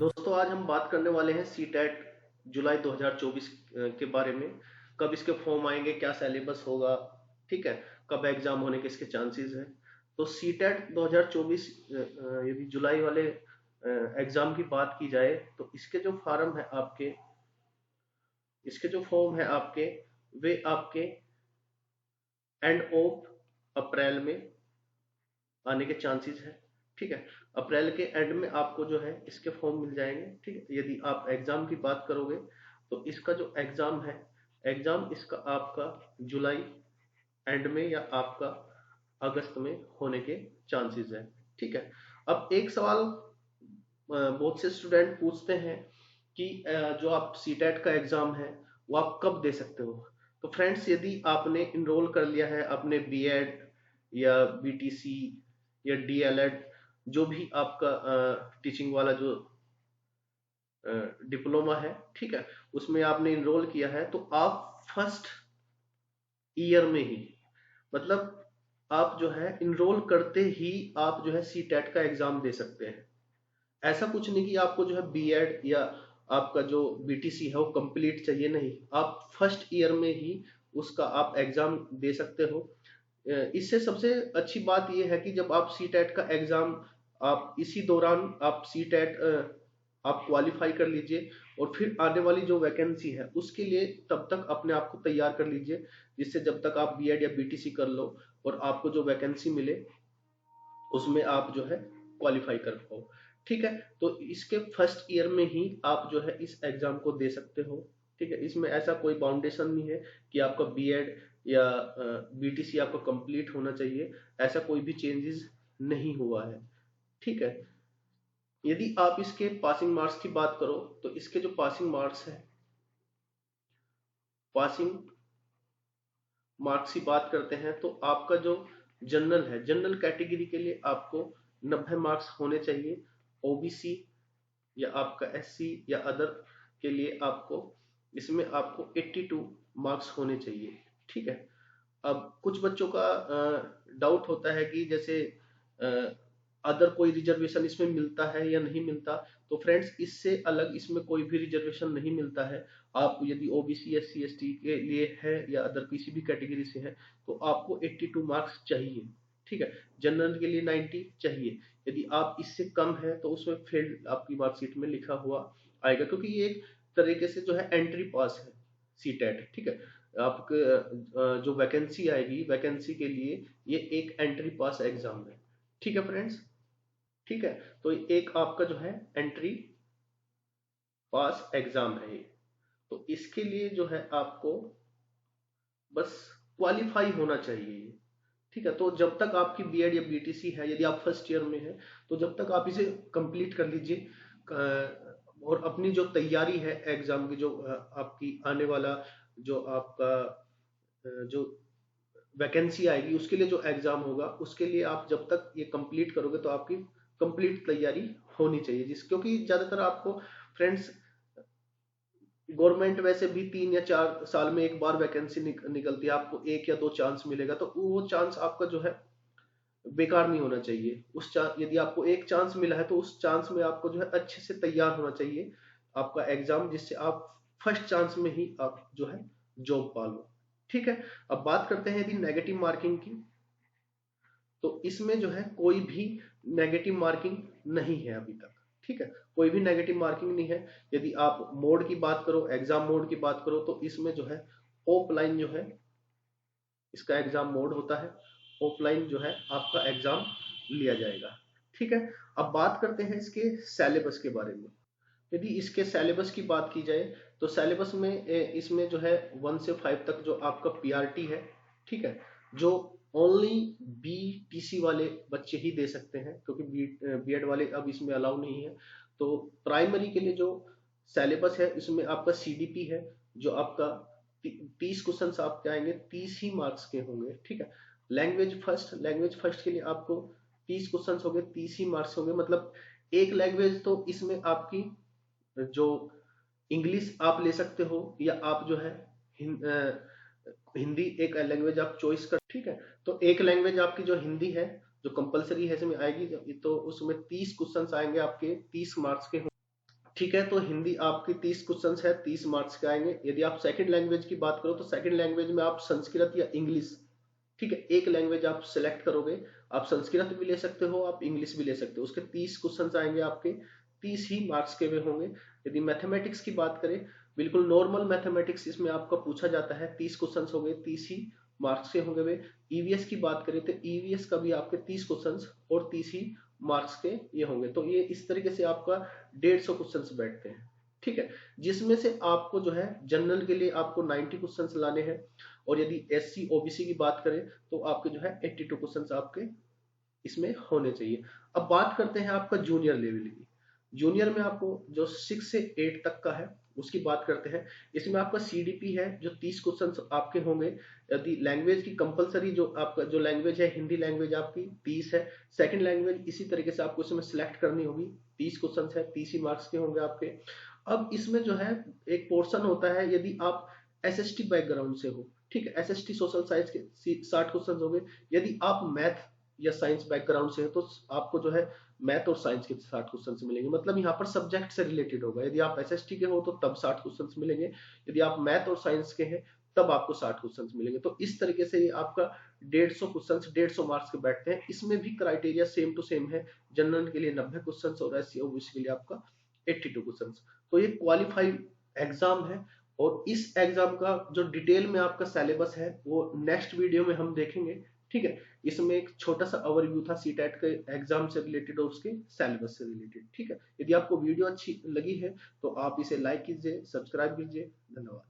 दोस्तों आज हम बात करने वाले हैं सी टेट जुलाई 2024 के बारे में। कब इसके फॉर्म आएंगे, क्या सिलेबस होगा, ठीक है, कब एग्जाम होने के इसके चांसेस हैं। तो सी टेट 2024 यदि जुलाई वाले एग्जाम की बात की जाए तो इसके जो फॉर्म है आपके, वे आपके एंड ऑफ अप्रैल में आने के चांसेस है। ठीक है, अप्रैल के एंड में आपको जो है इसके फॉर्म मिल जाएंगे। ठीक है, यदि आप एग्जाम की बात करोगे तो इसका जो एग्जाम है, एग्जाम इसका आपका जुलाई एंड में या आपका अगस्त में होने के चांसेस है। ठीक है, अब एक सवाल बहुत से स्टूडेंट पूछते हैं कि जो आप सीटेट का एग्जाम है वो आप कब दे सकते हो। तो फ्रेंड्स, यदि आपने इनरोल कर लिया है अपने बीएड या बीटीसी या डीएलएड, जो भी आपका टीचिंग वाला जो डिप्लोमा है, ठीक है, उसमें आपने इनरोल किया है, तो आप फर्स्ट ईयर में ही, मतलब आप जो है इनरोल करते ही आप जो है सी टेट का एग्जाम दे सकते हैं। ऐसा कुछ नहीं कि आपको जो है बीएड या आपका जो बीटीसी है वो कंप्लीट चाहिए, नहीं, आप फर्स्ट ईयर में ही उसका आप एग्जाम दे सकते हो। इससे सबसे अच्छी बात यह है कि जब आप सी टेट का एग्जाम, आप इसी दौरान आप सी टेट आप क्वालिफाई कर लीजिए और फिर आने वाली जो वैकेंसी है उसके लिए तब तक अपने आप को तैयार कर लीजिए, जिससे जब तक आप बीएड या बीटीसी कर लो और आपको जो वैकेंसी मिले उसमें आप जो है क्वालिफाई कर पाओ। ठीक है, तो इसके फर्स्ट ईयर में ही आप जो है इस एग्जाम को दे सकते हो। ठीक है, इसमें ऐसा कोई बाउंडेशन नहीं है कि आपका बीएड या बीटीसी आपका कंप्लीट होना चाहिए, ऐसा कोई भी चेंजेस नहीं हुआ है। ठीक है, यदि आप इसके पासिंग मार्क्स की बात करो तो इसके जो पासिंग मार्क्स है, पासिंग मार्क्स की बात करते हैं तो आपका जो जनरल है, जनरल कैटेगरी के लिए आपको 90 मार्क्स होने चाहिए। ओबीसी या आपका एससी या अदर के लिए आपको इसमें आपको 82 मार्क्स होने चाहिए। ठीक है, अब कुछ बच्चों का डाउट होता है कि जैसे अदर कोई रिजर्वेशन इसमें मिलता है या नहीं मिलता। तो फ्रेंड्स, इससे अलग इसमें कोई भी रिजर्वेशन नहीं मिलता है। आप यदि ओबीसी एससी एसटी के लिए है या अदर किसी भी कैटेगरी से है तो आपको 82 मार्क्स चाहिए। ठीक है, जनरल के लिए 90 चाहिए। यदि आप इससे कम है तो उसमें फेल्ड आपकी मार्कशीट में लिखा हुआ आएगा, क्योंकि ये एक तरीके से जो है एंट्री पास है सी टेट। ठीक है, आपके जो वैकेंसी आएगी, वैकेंसी के लिए ये एक एंट्री पास एग्जाम है। ठीक है फ्रेंड्स, ठीक है, तो एक आपका जो है एंट्री पास एग्जाम है ये। तो इसके लिए जो है आपको बस क्वालिफाई होना चाहिए। ठीक है, तो जब तक आपकी बीएड या बीटीसी है, यदि आप फर्स्ट ईयर में है तो जब तक आप इसे कंप्लीट कर लीजिए और अपनी जो तैयारी है एग्जाम की, जो आपकी आने वाला जो आपका जो वैकेंसी आएगी उसके लिए जो एग्जाम होगा, उसके लिए आप जब तक ये कंप्लीट करोगे तो आपकी कंप्लीट तैयारी होनी चाहिए। क्योंकि ज्यादातर आपको फ्रेंड्स, गवर्नमेंट वैसे भी 3 या 4 साल में एक बार वैकेंसी निकलती है, आपको एक या दो चांस मिलेगा, तो वो चांस आपका जो है बेकार नहीं होना चाहिए। यदि आपको एक चांस मिला है तो उस चांस में आपको जो है अच्छे से तैयार होना चाहिए आपका एग्जाम, जिससे आप फर्स्ट चांस में ही आप जो है जॉब पा लो। ठीक है, अब बात करते हैं यदि नेगेटिव मार्किंग की, तो इसमें जो है कोई भी नेगेटिव मार्किंग नहीं है अभी तक। ठीक है, कोई भी नेगेटिव मार्किंग नहीं है। यदि आप मोड की बात करो, एग्जाम मोड की बात करो, तो इसमें जो है ऑफलाइन जो है इसका एग्जाम मोड होता है, ऑफलाइन जो है आपका एग्जाम लिया जाएगा। ठीक है, अब बात करते हैं इसके सिलेबस के बारे में। यदि इसके सिलेबस की बात की जाए तो सिलेबस में इसमें जो है 1 से 5 तक जो आपका पीआरटी है, ठीक है, जो ओनली बीटीसी वाले बच्चे ही दे सकते हैं, क्योंकि बीएड वाले अब इसमें अलाउ नहीं है। तो प्राइमरी के लिए जो सिलेबस है इसमें आपका सीडीपी है, जो आपका 30 क्वेश्चन आपके आएंगे, 30 ही मार्क्स के होंगे। ठीक है, लैंग्वेज फर्स्ट के लिए आपको 30 क्वेश्चन हो गए, 30 ही मार्क्स होंगे। मतलब एक लैंग्वेज तो इसमें आपकी जो इंग्लिश आप ले सकते हो, या आप जो है हिंदी एक लैंग्वेज आप चॉइस कर। ठीक है, तो एक लैंग्वेज आपकी जो हिंदी है जो कंपलसरी है इसमें आएगी, तो उसमें 30 क्वेश्चंस आएंगे आपके, 30 मार्क्स के होंगे। ठीक है, तो हिंदी आपकी 30 क्वेश्चन है, 30 मार्क्स के आएंगे। यदि आप सेकंड लैंग्वेज की बात करो तो सेकंड लैंग्वेज में आप संस्कृत या इंग्लिश, ठीक है, एक लैंग्वेज आप सिलेक्ट करोगे। आप संस्कृत भी ले सकते हो, आप इंग्लिश भी ले सकते हो। उसके 30 क्वेश्चन आएंगे आपके, 30 ही मार्क्स के वे होंगे। यदि मैथमेटिक्स की बात करें, बिल्कुल नॉर्मल मैथमेटिक्स इसमें आपका पूछा जाता है, 30 क्वेश्चन हो गए, 30 ही मार्क्स के होंगे वे। ईवीएस की बात करें तो ईवीएस का भी आपके 30 क्वेश्चन और 30 ही मार्क्स के ये होंगे। तो ये इस तरीके से आपका 150 क्वेश्चन बैठते हैं, ठीक है, जिसमें से आपको जो है जनरल के लिए आपको 90 क्वेश्चन लाने हैं। और यदि एससी ओबीसी की बात करें तो आपके जो है 82 क्वेश्चन आपके इसमें होने चाहिए। अब बात करते हैं आपका जूनियर लेवल की। जूनियर में आपको जो 6 से 8 तक का है उसकी बात करते हैं। इसमें आपका सीडीपी है जो 30 क्वेश्चन आपके होंगे। यदि लैंग्वेज की कंपलसरी जो आपका जो लैंग्वेज है, हिंदी लैंग्वेज आपकी 30 है। सेकंड लैंग्वेज इसी तरीके से आपको इसमें सिलेक्ट करनी होगी, 30 क्वेश्चन है, 30 ही मार्क्स के होंगे आपके। अब इसमें जो है एक पोर्शन होता है, यदि आप एसएसटी बैकग्राउंड से हो, ठीक है, एसएसटी सोशल साइंस के 60 क्वेश्चन हो गए। यदि आप मैथ या साइंस बैकग्राउंड से है तो आपको जो है मैथ और साइंस के 60 क्वेश्चन मिलेंगे। मतलब यहाँ पर सब्जेक्ट से रिलेटेड होगा। यदि आप एसएसटी के हो तो तब 60 क्वेश्चन मिलेंगे, यदि आप मैथ और साइंस के हैं तब आपको 60 क्वेश्चन मिलेंगे। तो इस तरीके से ये आपका 150 क्वेश्चन 150 मार्क्स के बैठते हैं। इसमें भी क्राइटेरिया सेम टू सेम है, जनरल के लिए 90 क्वेश्चन और एससी ओबीसी के लिए आपका 82 क्वेश्चन। तो ये क्वालिफाइड एग्जाम है। और इस एग्जाम का जो डिटेल में आपका सिलेबस है वो नेक्स्ट वीडियो में हम देखेंगे, ठीक है। इसमें एक छोटा सा ओवरव्यू था सीटेट के एग्जाम से रिलेटेड और उसके सिलेबस से रिलेटेड, ठीक है। यदि आपको वीडियो अच्छी लगी है तो आप इसे लाइक कीजिए, सब्सक्राइब कीजिए। धन्यवाद।